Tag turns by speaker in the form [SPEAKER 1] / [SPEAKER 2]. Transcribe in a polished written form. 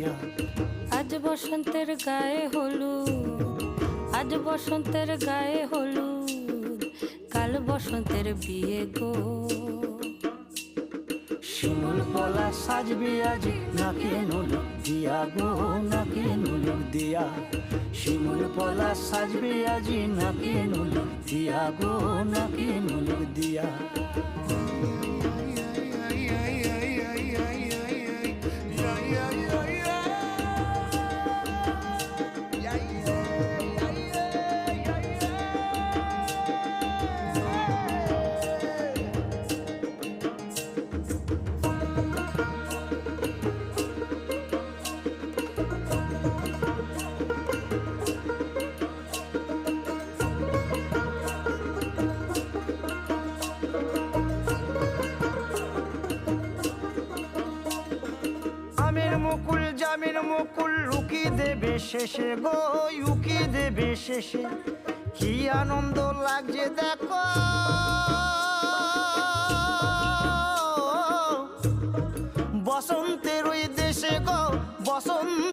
[SPEAKER 1] দিয়া।
[SPEAKER 2] আজ বসন্তের গায়ে হলুদ, আজ বসন্তের গায়ে হলুদ, কাল বসন্তের বিয়ে গো।
[SPEAKER 1] শিমুল পলা সাজবে আজি নাকে নুলুক দিয়া গো, নাকে নুলুক দিয়া। শিমুল পলা সাজবে আজি নাকে নুলুক দিয়া গো, নাকে নুলুক দিয়া। আমের মুকুল জামের মুকুল লুকি দেবে শেষে গো, উকি দেবে শেষে। কি আনন্দ লাগছে দেখো